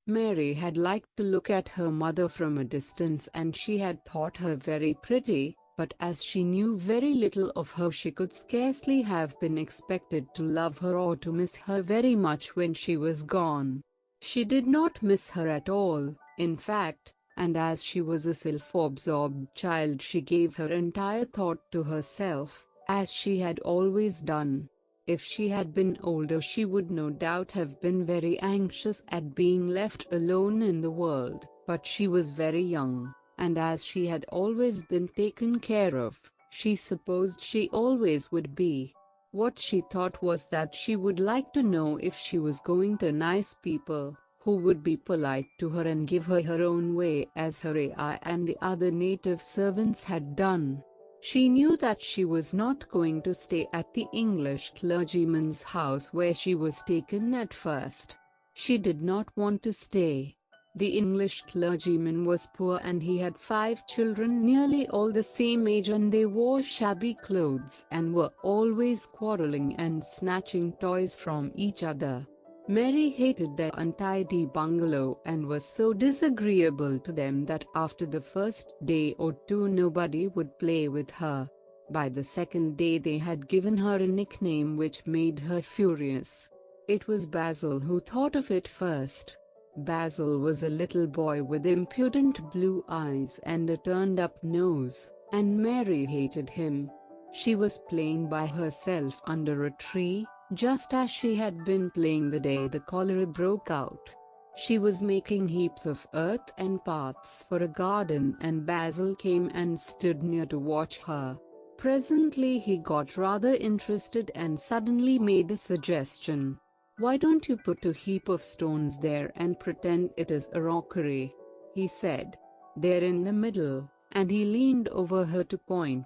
Mary had liked to look at her mother from a distance and she had thought her very pretty, but as she knew very little of her she could scarcely have been expected to love her or to miss her very much when she was gone. She did not miss her at all, in fact, and as she was a self-absorbed child she gave her entire thought to herself, as she had always done. If she had been older she would no doubt have been very anxious at being left alone in the world, but she was very young, and as she had always been taken care of, she supposed she always would be. What she thought was that she would like to know if she was going to nice people, who would be polite to her and give her her own way as her AI and the other native servants had done. She knew that she was not going to stay at the English clergyman's house where she was taken at first. She did not want to stay. The English clergyman was poor and he had 5 children nearly all the same age, and they wore shabby clothes and were always quarreling and snatching toys from each other. Mary hated their untidy bungalow and was so disagreeable to them that after the first day or two nobody would play with her. By the second day they had given her a nickname which made her furious. It was Basil who thought of it first. Basil was a little boy with impudent blue eyes and a turned-up nose, and Mary hated him. She was playing by herself under a tree, just as she had been playing the day the cholera broke out. She was making heaps of earth and paths for a garden, and Basil came and stood near to watch her. Presently he got rather interested and suddenly made a suggestion. "Why don't you put a heap of stones there and pretend it is a rockery?" he said. "They're in the middle," and he leaned over her to point.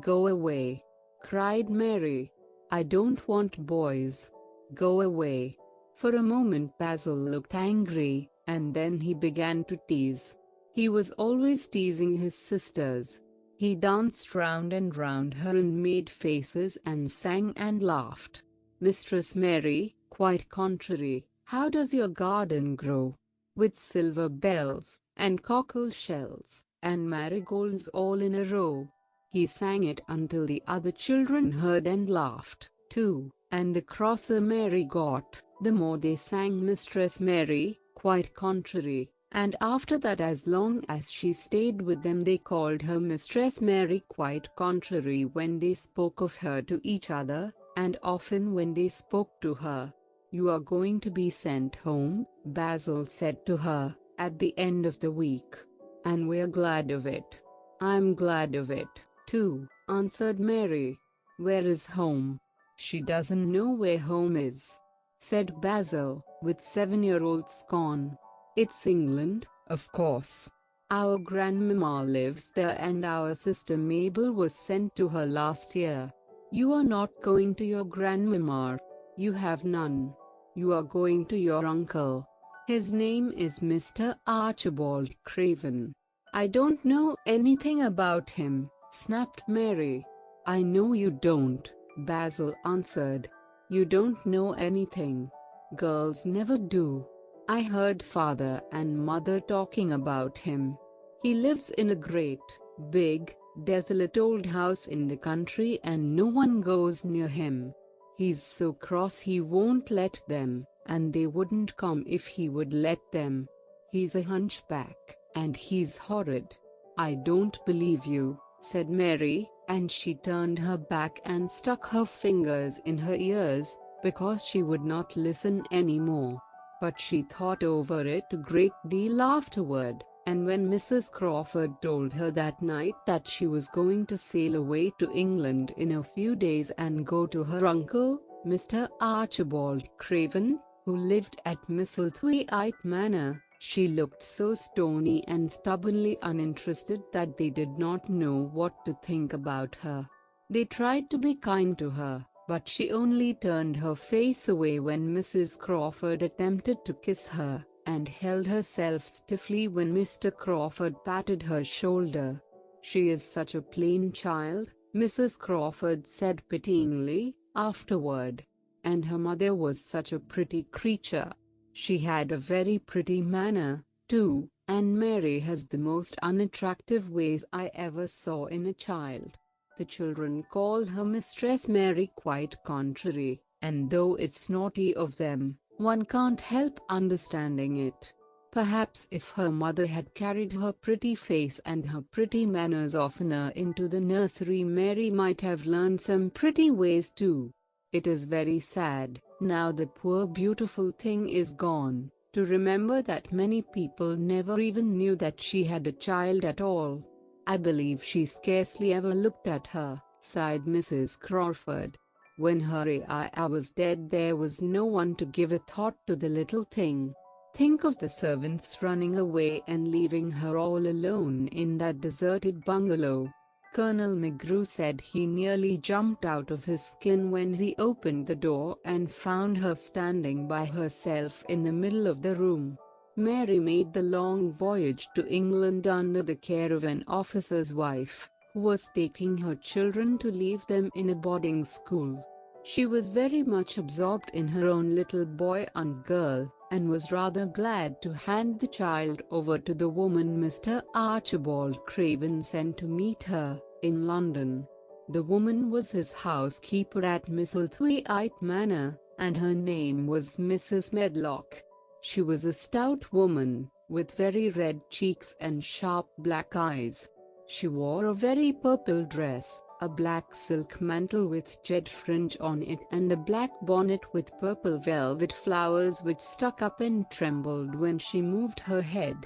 "Go away!" cried Mary. "I don't want boys. Go away." For a moment Basil looked angry, and then he began to tease. He was always teasing his sisters. He danced round and round her and made faces and sang and laughed. "Mistress Mary, quite contrary, how does your garden grow? With silver bells, and cockle shells, and marigolds all in a row." He sang it until the other children heard and laughed, too, and the crosser Mary got, the more they sang Mistress Mary, quite contrary, and after that as long as she stayed with them they called her Mistress Mary quite contrary when they spoke of her to each other, and often when they spoke to her. "You are going to be sent home," Basil said to her, at the end of the week. "And we're glad of it." "I'm glad of it, too," answered Mary. "Where is home?" "She doesn't know where home is," said Basil, with 7-year-old scorn. "It's England, of course. Our grandmamma lives there and our sister Mabel was sent to her last year." "You are not going to your grandmamma. You have none. You are going to your uncle. His name is Mr. Archibald Craven." "I don't know anything about him," snapped Mary. "I know you don't," Basil answered. "You don't know anything. Girls never do. I heard father and mother talking about him. He lives in a great, big, desolate old house in the country and no one goes near him. He's so cross he won't let them, and they wouldn't come if he would let them. He's a hunchback, and he's horrid." "I don't believe you," said Mary, and she turned her back and stuck her fingers in her ears, because she would not listen any more. But she thought over it a great deal afterward, and when Mrs. Crawford told her that night that she was going to sail away to England in a few days and go to her uncle, Mr. Archibald Craven, who lived at Misselthwaite Manor, she looked so stony and stubbornly uninterested that they did not know what to think about her. They tried to be kind to her, but she only turned her face away when Mrs. Crawford attempted to kiss her, and held herself stiffly when Mr. Crawford patted her shoulder. "She is such a plain child," Mrs. Crawford said pityingly, afterward. "And her mother was such a pretty creature." She had a very pretty manner, too, and Mary has the most unattractive ways I ever saw in a child. The children call her Mistress Mary, quite contrary, and though it's naughty of them, one can't help understanding it. Perhaps if her mother had carried her pretty face and her pretty manners oftener into the nursery, Mary might have learned some pretty ways too. It is very sad, now the poor beautiful thing is gone, to remember that many people never even knew that she had a child at all. I believe she scarcely ever looked at her, sighed Mrs. Crawford. When her I was dead, there was no one to give a thought to the little thing. Think of the servants running away and leaving her all alone in that deserted bungalow. Colonel McGrew said he nearly jumped out of his skin when he opened the door and found her standing by herself in the middle of the room. Mary made the long voyage to England under the care of an officer's wife, who was taking her children to leave them in a boarding school. She was very much absorbed in her own little boy and girl, and was rather glad to hand the child over to the woman Mr. Archibald Craven sent to meet her, in London. The woman was his housekeeper at Misselthwaite Manor, and her name was Mrs. Medlock. She was a stout woman, with very red cheeks and sharp black eyes. She wore a very purple dress, a black silk mantle with jet fringe on it, and a black bonnet with purple velvet flowers which stuck up and trembled when she moved her head.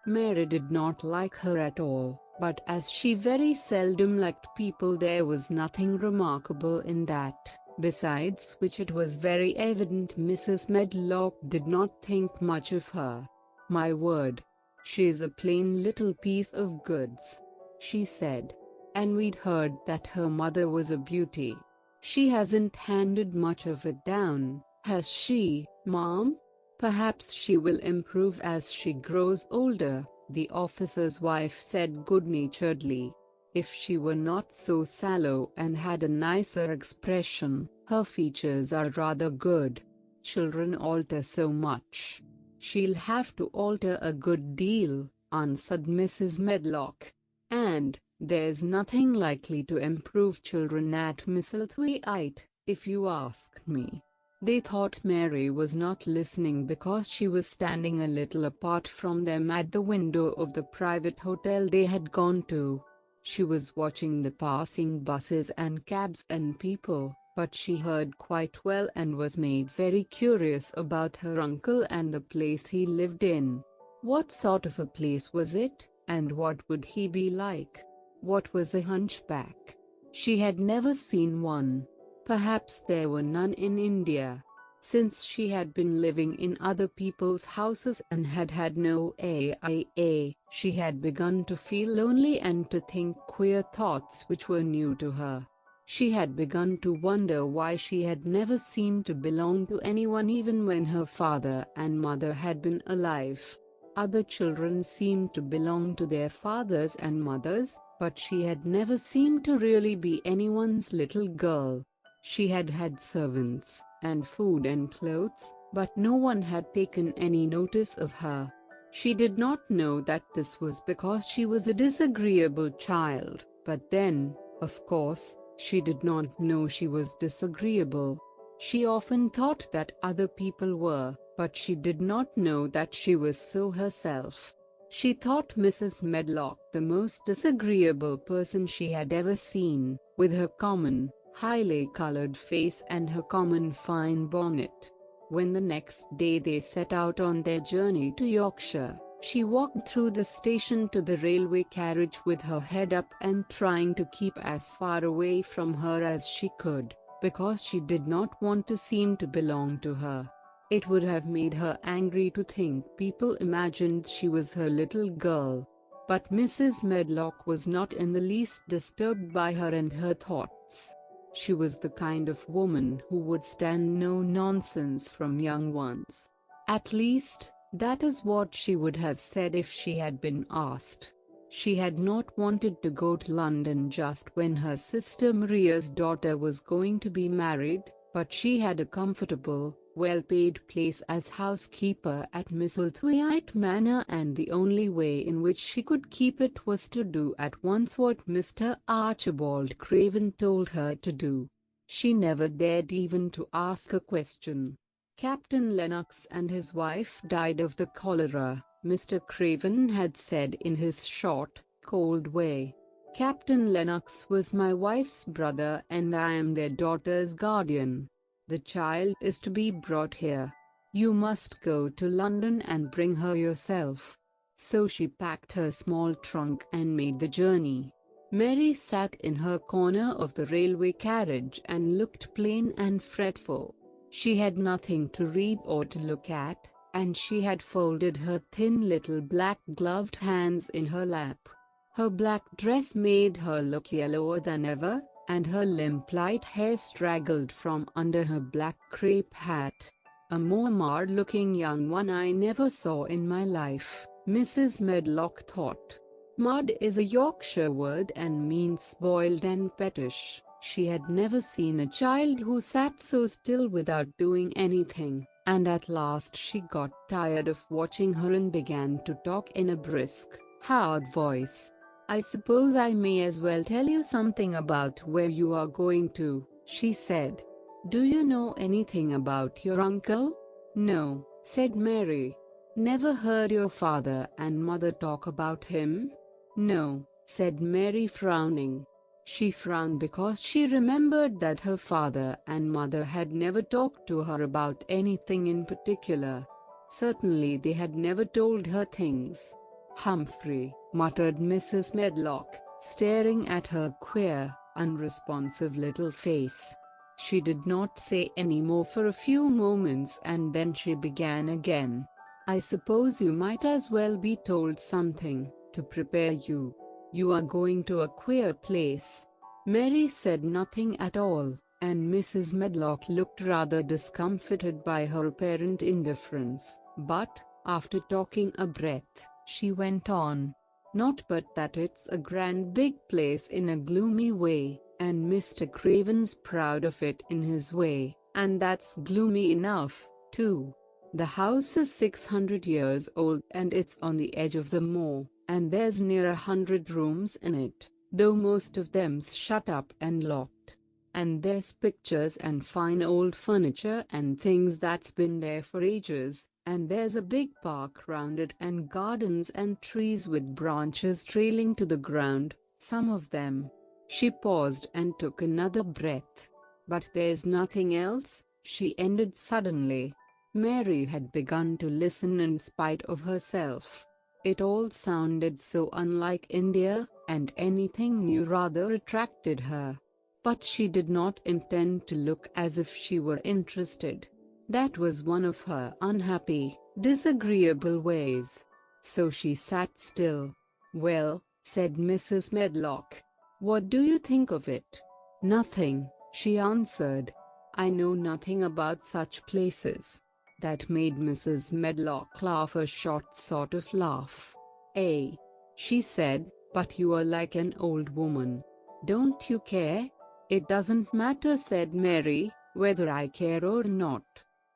Mary did not like her at all, but as she very seldom liked people, there was nothing remarkable in that. Besides which, it was very evident Mrs. Medlock did not think much of her. "My word, she's a plain little piece of goods," she said. "And we'd heard that her mother was a beauty. She hasn't handed much of it down, has she, Mom? Perhaps she will improve as she grows older," the officer's wife said good-naturedly. "If she were not so sallow and had a nicer expression. Her features are rather good. Children alter so much." "She'll have to alter a good deal," answered Mrs. Medlock. "And there's nothing likely to improve children at Misselthwaite, if you ask me." They thought Mary was not listening because she was standing a little apart from them at the window of the private hotel they had gone to. She was watching the passing buses and cabs and people, but she heard quite well and was made very curious about her uncle and the place he lived in. What sort of a place was it, and what would he be like? What was a hunchback? She had never seen one. Perhaps there were none in India. Since she had been living in other people's houses and had had no AIA, she had begun to feel lonely and to think queer thoughts which were new to her. She had begun to wonder why she had never seemed to belong to anyone even when her father and mother had been alive. Other children seemed to belong to their fathers and mothers, but she had never seemed to really be anyone's little girl. She had had servants, and food and clothes, but no one had taken any notice of her. She did not know that this was because she was a disagreeable child, but then, of course, she did not know she was disagreeable. She often thought that other people were, but she did not know that she was so herself. She thought Mrs. Medlock the most disagreeable person she had ever seen, with her common, highly colored face and her common fine bonnet. When the next day they set out on their journey to Yorkshire, she walked through the station to the railway carriage with her head up and trying to keep as far away from her as she could, because she did not want to seem to belong to her. It would have made her angry to think people imagined she was her little girl. But Mrs. Medlock was not in the least disturbed by her and her thoughts. She was the kind of woman who would stand no nonsense from young ones. At least, that is what she would have said if she had been asked. She had not wanted to go to London just when her sister Maria's daughter was going to be married, but she had a comfortable, well-paid place as housekeeper at Misselthwaite Manor, and the only way in which she could keep it was to do at once what Mr. Archibald Craven told her to do. She never dared even to ask a question. Captain Lennox and his wife died of the cholera, Mr. Craven had said in his short, cold way. Captain Lennox was my wife's brother and I am their daughter's guardian. The child is to be brought here. You must go to London and bring her yourself. So she packed her small trunk and made the journey. Mary sat in her corner of the railway carriage and looked plain and fretful. She had nothing to read or to look at, and she had folded her thin little black gloved hands in her lap. Her black dress made her look yellower than ever, and her limp light hair straggled from under her black crape hat. A more marred-looking young one I never saw in my life, Mrs. Medlock thought. Marred is a Yorkshire word and means spoiled and pettish. She had never seen a child who sat so still without doing anything, and at last she got tired of watching her and began to talk in a brisk, hard voice. "I suppose I may as well tell you something about where you are going to," she said. "Do you know anything about your uncle?" "No," said Mary. "Never heard your father and mother talk about him?" "No," said Mary, frowning. She frowned because she remembered that her father and mother had never talked to her about anything in particular. Certainly they had never told her things. "Humphrey," muttered Mrs. Medlock, staring at her queer, unresponsive little face. She did not say any more for a few moments and then she began again. "I suppose you might as well be told something, to prepare you. You are going to a queer place." Mary said nothing at all, and Mrs. Medlock looked rather discomfited by her apparent indifference, but, after talking a breath, she went on. "Not but that it's a grand big place in a gloomy way, and Mr. Craven's proud of it in his way, and that's gloomy enough, too. The house is 600 years old and it's on the edge of the moor, and there's near 100 rooms in it, though most of them's shut up and locked. And there's pictures and fine old furniture and things that's been there for ages, and there's a big park round it and gardens and trees with branches trailing to the ground, some of them." She paused and took another breath. "But there's nothing else?" she ended suddenly. Mary had begun to listen in spite of herself. It all sounded so unlike India, and anything new rather attracted her. But she did not intend to look as if she were interested. That was one of her unhappy, disagreeable ways. So she sat still. "Well," said Mrs. Medlock, "what do you think of it?" "Nothing," she answered. "I know nothing about such places." That made Mrs. Medlock laugh a short sort of laugh. "Eh?" she said, "but you are like an old woman. Don't you care?" "It doesn't matter," said Mary, "whether I care or not."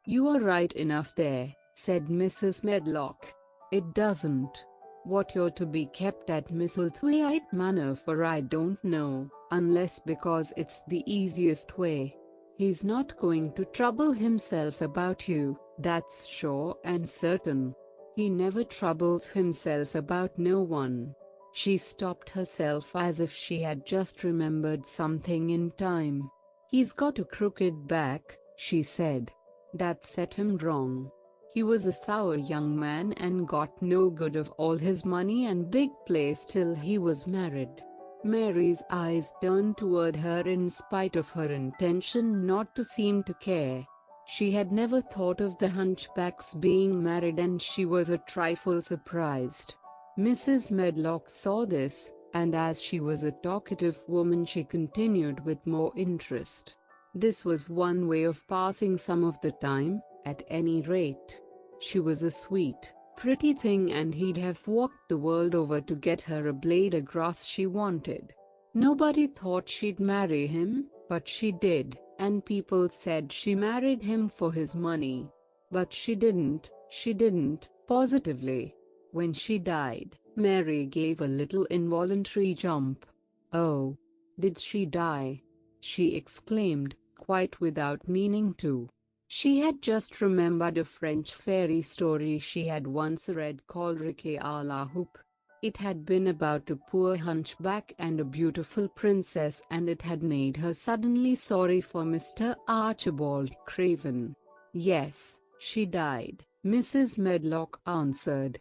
"You are right enough there," said Mrs. Medlock. "It doesn't. What you're to be kept at Misselthwaite Manor for I don't know, unless because it's the easiest way. He's not going to trouble himself about you, that's sure and certain. He never troubles himself about no one." She stopped herself as if she had just remembered something in time. "He's got a crooked back," she said. "That set him wrong. He was a sour young man and got no good of all his money and big place till he was married." Mary's eyes turned toward her in spite of her intention not to seem to care. She had never thought of the hunchback's being married and she was a trifle surprised. Mrs. Medlock saw this, and as she was a talkative woman she continued with more interest. This was one way of passing some of the time, at any rate. She was a sweet, pretty thing and he'd have walked the world over to get her a blade of grass she wanted. Nobody thought she'd marry him, but she did, and people said she married him for his money. But she didn't, positively. When she died, Mary gave a little involuntary jump. "Oh, did she die?" she exclaimed, quite without meaning to. She had just remembered a French fairy story she had once read called Riquet à la Houppe. It had been about a poor hunchback and a beautiful princess, and it had made her suddenly sorry for Mr. Archibald Craven. "Yes, she died," Mrs. Medlock answered.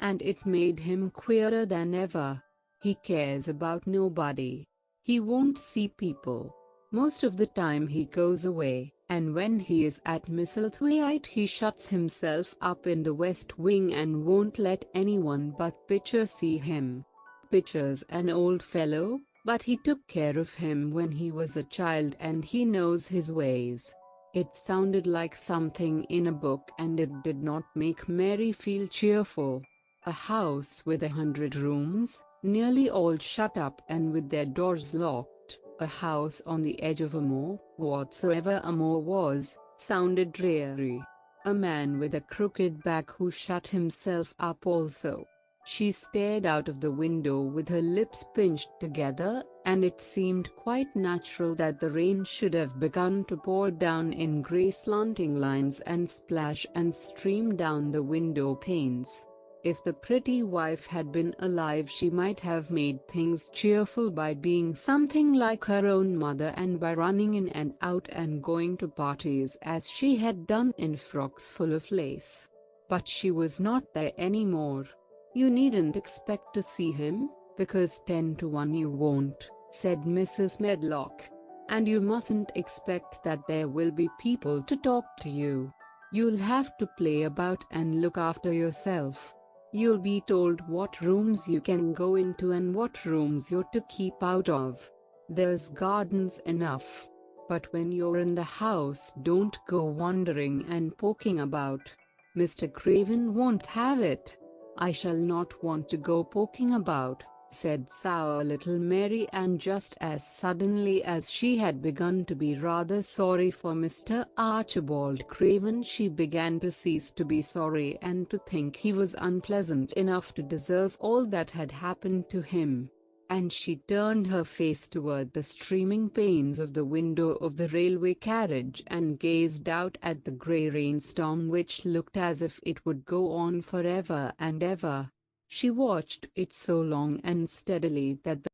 "And it made him queerer than ever. He cares about nobody. He won't see people. Most of the time he goes away, and when he is at Misselthwaite he shuts himself up in the West Wing and won't let anyone but Pitcher see him. Pitcher's an old fellow, but he took care of him when he was a child and he knows his ways." It sounded like something in a book, and it did not make Mary feel cheerful. A house with 100 rooms, nearly all shut up and with their doors locked, a house on the edge of a moor, whatsoever a moor was, sounded dreary. A man with a crooked back who shut himself up also. She stared out of the window with her lips pinched together, and it seemed quite natural that the rain should have begun to pour down in grey slanting lines and splash and stream down the window panes. If the pretty wife had been alive, she might have made things cheerful by being something like her own mother and by running in and out and going to parties as she had done in frocks full of lace. But she was not there anymore. "You needn't expect to see him, because 10 to 1 you won't," said Mrs. Medlock. "And you mustn't expect that there will be people to talk to you. You'll have to play about and look after yourself. You'll be told what rooms you can go into and what rooms you're to keep out of. There's gardens enough. But when you're in the house, don't go wandering and poking about. Mr. Craven won't have it." "I shall not want to go poking about," said sour little Mary, and just as suddenly as she had begun to be rather sorry for Mr. Archibald Craven, she began to cease to be sorry and to think he was unpleasant enough to deserve all that had happened to him. And she turned her face toward the streaming panes of the window of the railway carriage and gazed out at the grey rainstorm, which looked as if it would go on forever and ever. She watched it so long and steadily that the